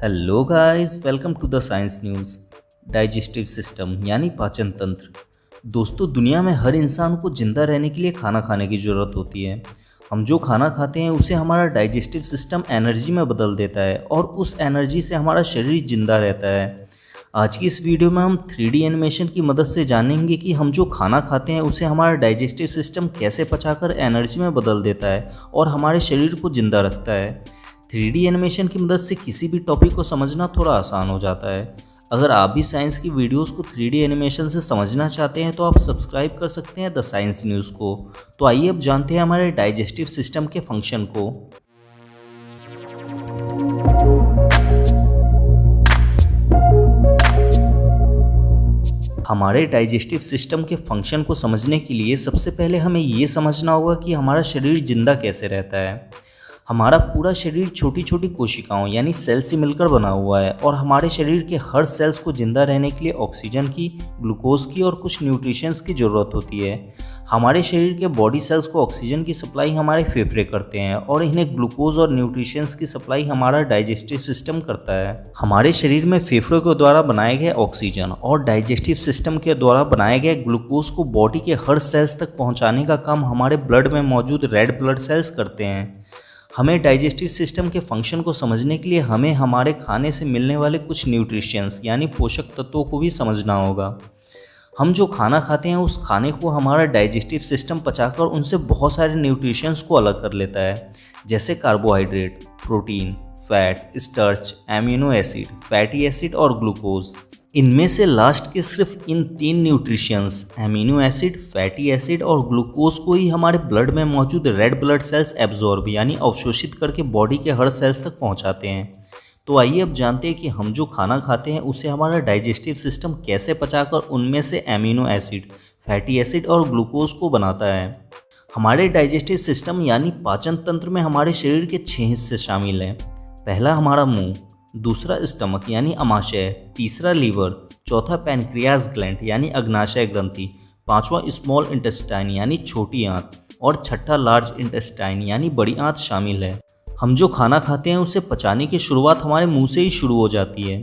Hello guys, welcome to the science news. Digestive system यानी पाचन तंत्र। दोस्तों, दुनिया में हर इंसान को ज़िंदा रहने के लिए खाना खाने की ज़रूरत होती है। हम जो खाना खाते हैं उसे हमारा डाइजेस्टिव सिस्टम एनर्जी में बदल देता है और उस एनर्जी से हमारा शरीर जिंदा रहता है। आज की इस वीडियो में हम 3D एनिमेशन की मदद से जानेंगे कि हम जो खाना खाते हैं उसे हमारा डाइजेस्टिव सिस्टम कैसे पचाकर एनर्जी में बदल देता है और हमारे शरीर को जिंदा रखता है। 3D एनिमेशन की मदद से किसी भी टॉपिक को समझना थोड़ा आसान हो जाता है। अगर आप भी साइंस की वीडियोस को 3D एनिमेशन से समझना चाहते हैं तो आप सब्सक्राइब कर सकते हैं द साइंस न्यूज़ को। तो आइए अब जानते हैं हमारे डाइजेस्टिव सिस्टम के फंक्शन को। हमारे डाइजेस्टिव सिस्टम के फंक्शन को समझने के लिए सबसे पहले हमें ये समझना होगा कि हमारा शरीर जिंदा कैसे रहता है। हमारा पूरा शरीर छोटी छोटी कोशिकाओं यानी सेल से मिलकर बना हुआ है और हमारे शरीर के हर सेल्स को जिंदा रहने के लिए ऑक्सीजन की, ग्लूकोज की और कुछ न्यूट्रिशंस की ज़रूरत होती है। हमारे शरीर के बॉडी सेल्स को ऑक्सीजन की सप्लाई हमारे फेफड़े करते हैं और इन्हें ग्लूकोज और न्यूट्रिशंस की सप्लाई हमारा डाइजेस्टिव सिस्टम करता है। हमारे शरीर में फेफड़ों के द्वारा बनाए गए ऑक्सीजन और डाइजेस्टिव सिस्टम के द्वारा बनाए गए ग्लूकोज को बॉडी के हर सेल्स तक पहुँचाने का काम हमारे ब्लड में मौजूद रेड ब्लड सेल्स करते हैं। हमें डाइजेस्टिव सिस्टम के फंक्शन को समझने के लिए हमें हमारे खाने से मिलने वाले कुछ न्यूट्रिशंस यानी पोषक तत्वों को भी समझना होगा। हम जो खाना खाते हैं उस खाने को हमारा डाइजेस्टिव सिस्टम पचाकर उनसे बहुत सारे न्यूट्रिशंस को अलग कर लेता है, जैसे carbohydrate, protein, fat, starch, amino acid, fatty acid और ग्लूकोज। इनमें से लास्ट के सिर्फ इन 3 nutritions amino acid, fatty acid और ग्लूकोज को ही हमारे ब्लड में मौजूद रेड ब्लड सेल्स एब्जॉर्ब यानी अवशोषित करके बॉडी के हर सेल्स तक पहुंचाते हैं। तो आइए अब जानते हैं कि हम जो खाना खाते हैं उसे हमारा डाइजेस्टिव सिस्टम कैसे पचाकर उनमें से एमिनो एसिड, फैटी एसिड और ग्लूकोज को बनाता है। हमारे डाइजेस्टिव सिस्टम यानी पाचन तंत्र में हमारे शरीर के 6 हिस्से शामिल हैं। पहला हमारा मुंह, दूसरा स्टमक यानी अमाशय, तीसरा लीवर, चौथा पैनक्रियास ग्लैंड यानी अग्नाशय ग्रंथि, पांचवा स्मॉल इंटेस्टाइन यानी छोटी आंत और छठा लार्ज इंटेस्टाइन यानी बड़ी आंत शामिल है। हम जो खाना खाते हैं उसे पचाने की शुरुआत हमारे मुंह से ही शुरू हो जाती है।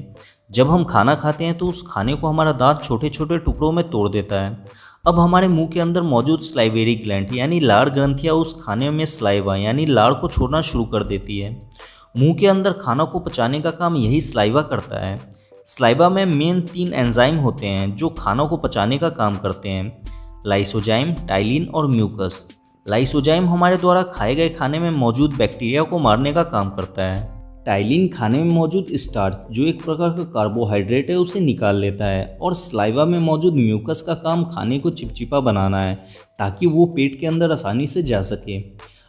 जब हम खाना खाते हैं तो उस खाने को हमारा दांत छोटे छोटे टुकड़ों में तोड़ देता है। अब हमारे मुंह के अंदर मौजूद स्लाइवेरी ग्लैंड यानी लार ग्रंथियाँ उस खाने में स्लाइवा यानी लार को छोड़ना शुरू कर देती है। मुंह के अंदर खाना को पचाने का काम यही स्लाइवा करता है। स्लाइवा में मेन 3 एंजाइम होते हैं जो खाना को पचाने का काम करते हैं, लाइसोजाइम, टाइलिन और म्यूकस। लाइसोजाइम हमारे द्वारा खाए गए खाने में मौजूद बैक्टीरिया को मारने का काम करता है। टाइलिन खाने में मौजूद स्टार्च जो एक प्रकार का कार्बोहाइड्रेट है उसे निकाल लेता है और स्लाइवा में मौजूद म्यूकस का काम खाने को चिपचिपा बनाना है ताकि वो पेट के अंदर आसानी से जा सके।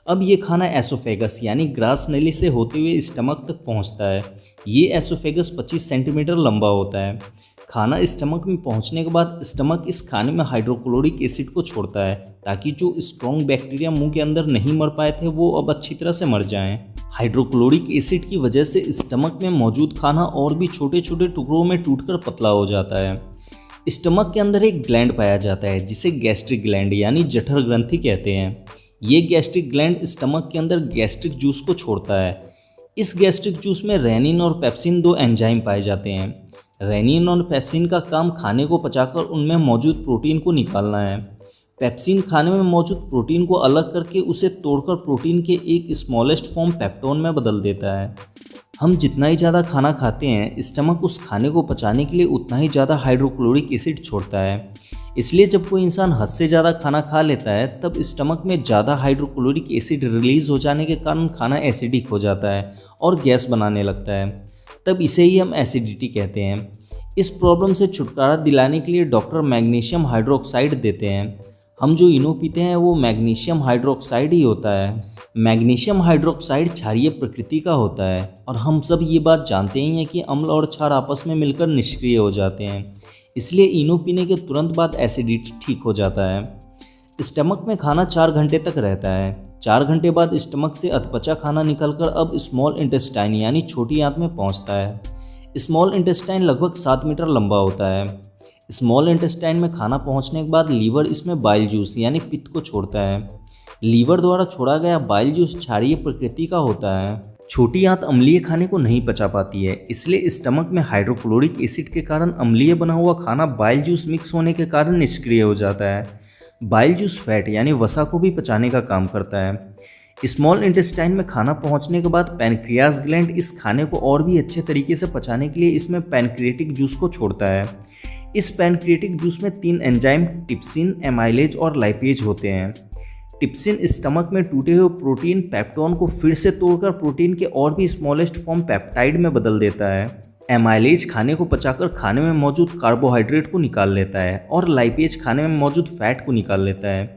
अब ये खाना एसोफेगस यानी ग्रास नली से होते हुए स्टमक तक पहुंचता है। ये एसोफेगस 25 सेंटीमीटर लंबा होता है। खाना स्टमक में पहुंचने के बाद स्टमक इस खाने में हाइड्रोक्लोरिक एसिड को छोड़ता है ताकि जो स्ट्रॉन्ग बैक्टीरिया मुंह के अंदर नहीं मर पाए थे वो अब अच्छी तरह से मर जाएं। हाइड्रोक्लोरिक एसिड की वजह से स्टमक में मौजूद खाना और भी छोटे छोटे टुकड़ों में टूटकर पतला हो जाता है। स्टमक के अंदर एक ग्लैंड पाया जाता है जिसे गैस्ट्रिक ग्लैंड यानी जठर ग्रंथि कहते हैं। ये गैस्ट्रिक ग्लैंड स्टमक के अंदर गैस्ट्रिक जूस को छोड़ता है। इस गैस्ट्रिक जूस में रेनिन और पेप्सिन 2 एंजाइम पाए जाते हैं। रेनिन और पेप्सिन का काम खाने को पचाकर उनमें मौजूद प्रोटीन को निकालना है। पेप्सिन खाने में मौजूद प्रोटीन को अलग करके उसे तोड़कर प्रोटीन के एक स्मॉलेस्ट फॉर्म पेप्टोन में बदल देता है। हम जितना ही ज़्यादा खाना खाते हैं स्टमक उस खाने को पचाने के लिए उतना ही ज़्यादा हाइड्रोक्लोरिक एसिड छोड़ता है। इसलिए जब कोई इंसान हद से ज़्यादा खाना खा लेता है तब स्टमक में ज़्यादा हाइड्रोक्लोरिक एसिड रिलीज़ हो जाने के कारण खाना एसिडिक हो जाता है और गैस बनाने लगता है। तब इसे ही हम एसिडिटी कहते हैं। इस प्रॉब्लम से छुटकारा दिलाने के लिए डॉक्टर मैग्नीशियम हाइड्रोक्साइड देते हैं। हम जो इनो पीते हैं वो मैग्नीशियम हाइड्रोक्साइड ही होता है। मैग्नीशियम हाइड्रोक्साइड क्षारीय प्रकृति का होता है और हम सब ये बात जानते ही हैं कि अम्ल और क्षार आपस में मिलकर निष्क्रिय हो जाते हैं। इसलिए इनो पीने के तुरंत बाद एसिडिटी ठीक हो जाता है। स्टमक में खाना 4 घंटे तक रहता है। 4 घंटे बाद स्टमक से अधपचा खाना निकलकर अब स्मॉल इंटेस्टाइन यानी छोटी आंत में पहुंचता है। स्मॉल इंटेस्टाइन लगभग 7 मीटर लंबा होता है। स्मॉल इंटेस्टाइन में खाना पहुंचने के बाद लीवर इसमें बाइल जूस यानी पित्त को छोड़ता है। लीवर द्वारा छोड़ा गया बाइल जूस क्षारीय प्रकृति का होता है। छोटी आंत अम्लीय खाने को नहीं पचा पाती है, इसलिए स्टमक में हाइड्रोक्लोरिक एसिड के कारण अम्लीय बना हुआ खाना बाइल जूस मिक्स होने के कारण निष्क्रिय हो जाता है। बाइल जूस फैट यानी वसा को भी पचाने का काम करता है। स्मॉल इंटेस्टाइन में खाना पहुंचने के बाद पैनक्रियाज ग्लैंड इस खाने को और भी अच्छे तरीके से पचाने के लिए इसमें पैनक्रिएटिक जूस को छोड़ता है। इस पैनक्रिएटिक जूस में 3 एंजाइम टिप्सिन, एमाइलेज और लाइपेज होते हैं। टिप्सिन स्टमक में टूटे हुए प्रोटीन पेप्टोन को फिर से तोड़कर प्रोटीन के और भी स्मॉलेस्ट फॉर्म पेप्टाइड में बदल देता है। एमाइलेज खाने को पचाकर खाने में मौजूद कार्बोहाइड्रेट को निकाल लेता है और लाइपेज खाने में मौजूद फैट को निकाल लेता है।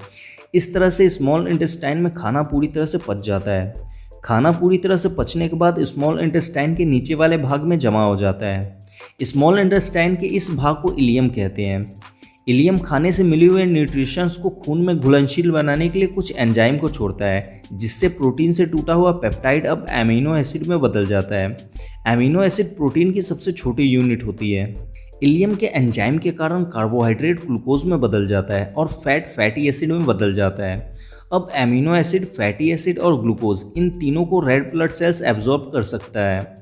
इस तरह से स्मॉल इंटेस्टाइन में खाना पूरी तरह से पच जाता है। खाना पूरी तरह से पचने के बाद स्मॉल इंटेस्टाइन के नीचे वाले भाग में जमा हो जाता है। स्मॉल इंटेस्टाइन के इस भाग को इलियम कहते हैं। इलियम खाने से मिले हुए न्यूट्रिशंस को खून में घुलनशील बनाने के लिए कुछ एंजाइम को छोड़ता है, जिससे प्रोटीन से टूटा हुआ पेप्टाइड अब एमिनो एसिड में बदल जाता है। एमिनो एसिड प्रोटीन की सबसे छोटी यूनिट होती है। इलियम के एंजाइम के कारण कार्बोहाइड्रेट ग्लूकोज में बदल जाता है और फैट फैटी एसिड में बदल जाता है। अब एमिनो एसिड, फैटी एसिड और ग्लूकोज इन तीनों को रेड ब्लड सेल्स एब्जॉर्ब कर सकता है।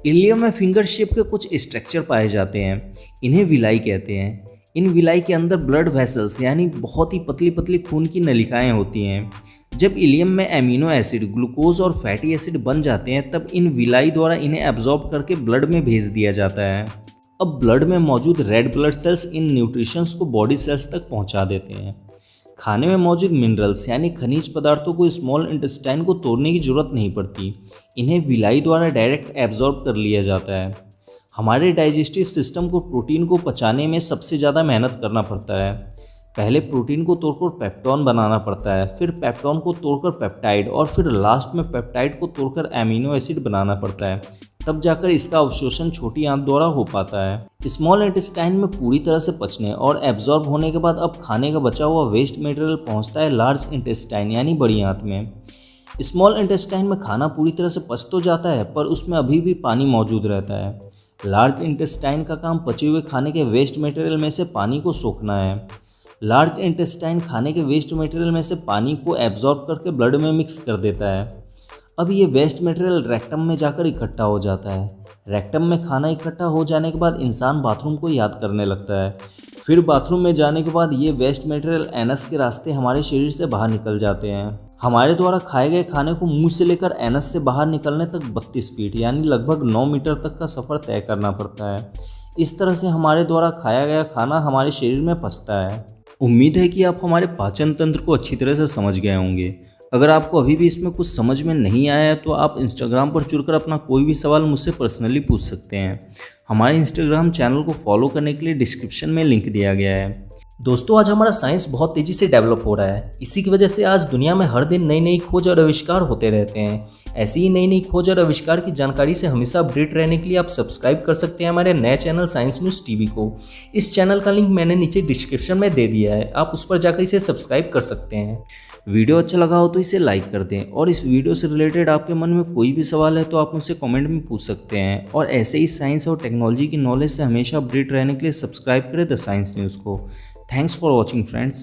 इलियम में फिंगर शेप के कुछ स्ट्रक्चर पाए जाते हैं, इन्हें विलाई कहते हैं। इन विलाई के अंदर ब्लड वेसल्स यानी बहुत ही पतली पतली खून की नलिकाएं होती हैं। जब इलियम में एमिनो एसिड, ग्लूकोज और फैटी एसिड बन जाते हैं तब इन विलाई द्वारा इन्हें एब्जॉर्ब करके ब्लड में भेज दिया जाता है। अब ब्लड में मौजूद रेड ब्लड सेल्स इन न्यूट्रिशंस को बॉडी सेल्स तक पहुंचा देते हैं। खाने में मौजूद मिनरल्स यानी खनिज पदार्थों को स्मॉल इंटेस्टाइन को तोड़ने की जरूरत नहीं पड़ती, इन्हें विलाई द्वारा डायरेक्ट एब्जॉर्ब कर लिया जाता है। हमारे डाइजेस्टिव सिस्टम को प्रोटीन को पचाने में सबसे ज़्यादा मेहनत करना पड़ता है। पहले प्रोटीन को तोड़कर पेप्टोन बनाना पड़ता है, फिर पेप्टोन को तोड़कर पेप्टाइड और फिर लास्ट में पेप्टाइड को तोड़कर एमिनो एसिड बनाना पड़ता है। तब जाकर इसका अवशोषण छोटी आंत द्वारा हो पाता है। स्मॉल इंटेस्टाइन में पूरी तरह से पचने और एब्जॉर्ब होने के बाद अब खाने का बचा हुआ वेस्ट मटेरियल पहुंचता है लार्ज इंटेस्टाइन यानी बड़ी आंत में। स्मॉल इंटेस्टाइन में खाना पूरी तरह से पच तो जाता है पर उसमें अभी भी पानी मौजूद रहता है। लार्ज इंटेस्टाइन का काम पचे हुए खाने के वेस्ट मटेरियल में से पानी को सोखना है। लार्ज इंटेस्टाइन खाने के वेस्ट मटेरियल में से पानी को एब्जॉर्ब करके ब्लड में मिक्स कर देता है। अब ये वेस्ट मटेरियल रेक्टम में जाकर इकट्ठा हो जाता है। रेक्टम में खाना इकट्ठा हो जाने के बाद इंसान बाथरूम को याद करने लगता है। फिर बाथरूम में जाने के बाद ये वेस्ट मटेरियल एनस के रास्ते हमारे शरीर से बाहर निकल जाते हैं। हमारे द्वारा खाए गए खाने को मुंह से लेकर एनस से बाहर निकलने तक 32 फीट यानी लगभग 9 मीटर तक का सफ़र तय करना पड़ता है। इस तरह से हमारे द्वारा खाया गया खाना हमारे शरीर में पचता है। उम्मीद है कि आप हमारे पाचन तंत्र को अच्छी तरह से समझ गए होंगे। अगर आपको अभी भी इसमें कुछ समझ में नहीं आया है तो आप इंस्टाग्राम पर जुड़कर अपना कोई भी सवाल मुझसे पर्सनली पूछ सकते हैं। हमारे इंस्टाग्राम चैनल को फॉलो करने के लिए डिस्क्रिप्शन में लिंक दिया गया है। दोस्तों, आज हमारा साइंस बहुत तेज़ी से डेवलप हो रहा है। इसी की वजह से आज दुनिया में हर दिन नई नई खोज और आविष्कार होते रहते हैं। ऐसी ही नई नई खोज और आविष्कार की जानकारी से हमेशा अपडेट रहने के लिए आप सब्सक्राइब कर सकते हैं हमारे नए चैनल साइंस न्यूज़ टीवी को। इस चैनल का लिंक मैंने नीचे डिस्क्रिप्शन में दे दिया है, आप उस पर जाकर इसे सब्सक्राइब कर सकते हैं। वीडियो अच्छा लगा हो तो इसे लाइक कर दें और इस वीडियो से रिलेटेड आपके मन में कोई भी सवाल है तो आप मुझसे कमेंट में पूछ सकते हैं। और ऐसे ही साइंस और टेक्नोलॉजी की नॉलेज से हमेशा अपडेट रहने के लिए सब्सक्राइब करें द साइंस न्यूज़ को। Thanks for watching, friends.